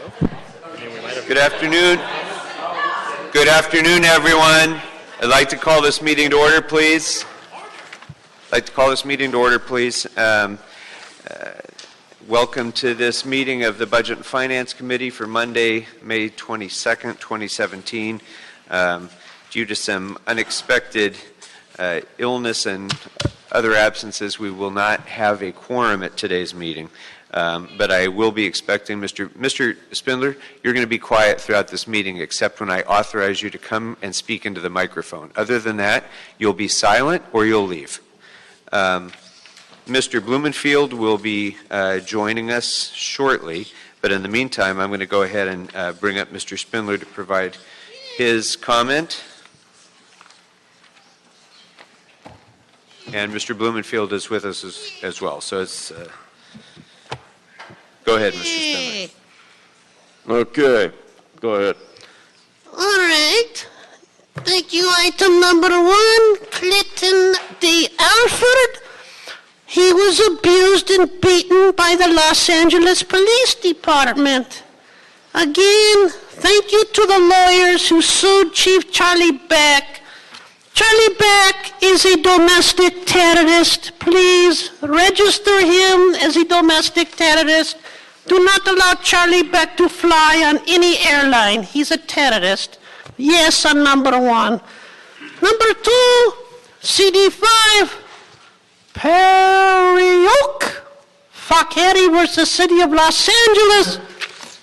Good afternoon. Good afternoon, everyone. I'd like to call this meeting to order, please. Welcome to this meeting of the Budget and Finance Committee for Monday, May 22nd, 2017. Due to some unexpected illness and other absences, we will not have a quorum at today's meeting. But I will be expecting Mr. Spindler, you're going to be quiet throughout this meeting except when I authorize you to come and speak into the microphone. Other than that, you'll be silent or you'll leave. Mr. Blumenfield will be joining us shortly, but in the meantime, I'm going to go ahead and bring up Mr. Spindler to provide his comment. And Mr. Blumenfield is with us as well. So it's... Go ahead, Mr. Spindler. Okay, go ahead. All right. Thank you. Item number 1, Clinton D. Alford. He was abused and beaten by the Los Angeles Police Department. Again, thank you to the lawyers who sued Chief Charlie Beck. Charlie Beck is a domestic terrorist. Please register him as a domestic terrorist. Do not allow Charlie Beck to fly on any airline. He's a terrorist. Yes, on number 1. Number 2, CD5, Perry-Oak, Fakeri versus City of Los Angeles.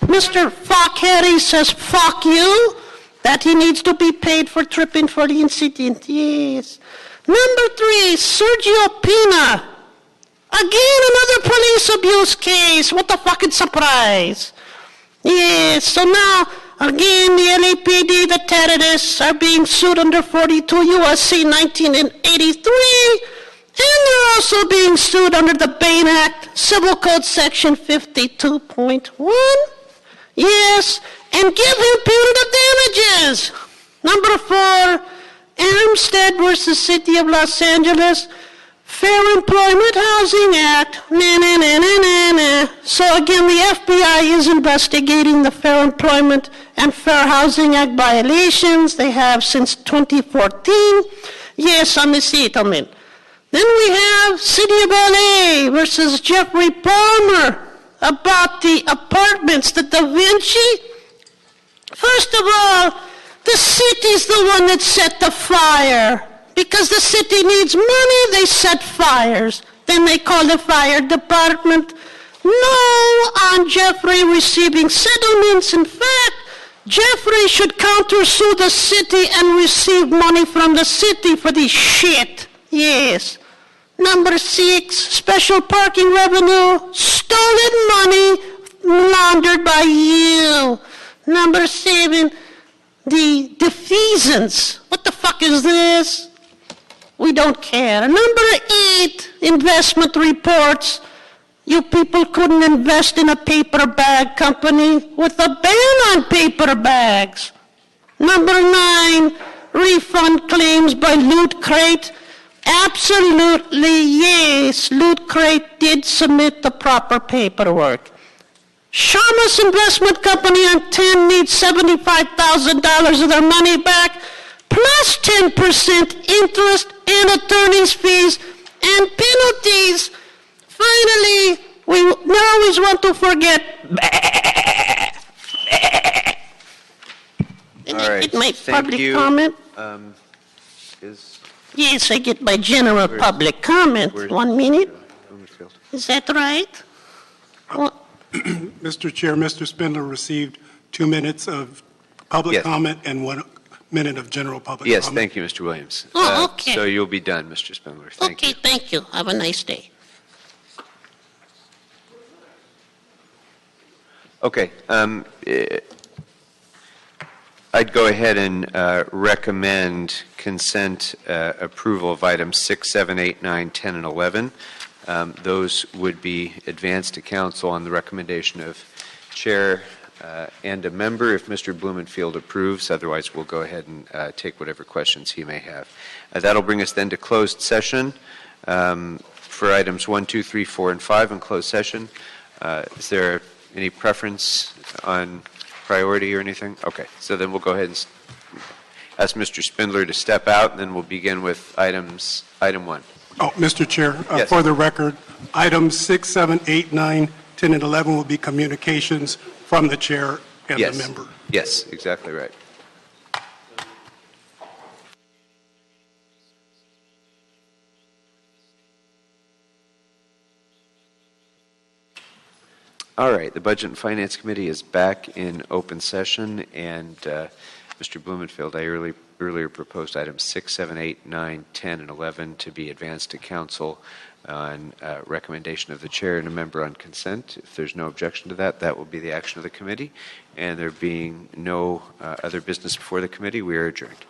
Mr. Fakeri says, fuck you, that he needs to be paid for tripping for the incident. Yes. Number 3, Sergio Pina. Again, another police abuse case. What a fucking surprise. Yes, so now, again, the LAPD, the terrorists, are being sued under 42 U.S.C. 1983, and they're also being sued under the Bain Act, Civil Code Section 52.1. Yes, and give him punitive damages. Number 4, Armstead versus City of Los Angeles, Fair Employment Housing Act. So again, the FBI is investigating the Fair Employment and Fair Housing Act violations. They have since 2014. Yes, I'm a settlement. Then we have City of LA versus Jeffrey Palmer about the apartments, the Da Vinci. First of all, the city's the one that set the fire. Because the city needs money, they set fires. Then they call the fire department. No on Jeffrey receiving settlements. In fact, Jeffrey should countersue the city and receive money from the city for this shit. Yes. Number 6, special parking revenue, stolen money laundered by you. Number 7, the defeasance. What the fuck is this? We don't care. Number 8, investment reports. You people couldn't invest in a paper bag company with a ban on paper bags. Number 9, refund claims by Loot Crate. Absolutely, yes, Loot Crate did submit the proper paperwork. Shamus Investment Company on 10 needs $75,000 of their money back, plus 10% interest and attorney's fees and penalties. Finally, we always want to forget. All right. Get my Thank public you. comment? Yes, I get my general public comment. 1 minute. Is that right? Mr. Chair, Mr. Spindler received 2 minutes of public comment and 1 minute of general public comment. Yes, thank you, Mr. Williams. Oh, okay. So you'll be done, Mr. Spindler. Thank you. Okay, thank you. Have a nice day. Okay. I'd go ahead and recommend consent approval of items 6, 7, 8, 9, 10, and 11. Those would be advanced to council on the recommendation of chair and a member if Mr. Blumenfield approves. Otherwise, we'll go ahead and take whatever questions he may have. That'll bring us then to closed session for items 1, 2, 3, 4, and 5 in closed session. Is there Any preference on priority or anything? Okay, so then we'll go ahead and ask Mr. Spindler to step out, and then we'll begin with item 1. Oh, Mr. Chair, Yes. for the record, items 6, 7, 8, 9, 10, and 11 will be communications from the chair and the Yes. member. Yes, exactly right. All right, the Budget and Finance Committee is back in open session, and Mr. Blumenfield, I earlier proposed items 6, 7, 8, 9, 10, and 11 to be advanced to council on recommendation of the chair and a member on consent. If there's no objection to that, that will be the action of the committee. And there being no other business before the committee, we are adjourned.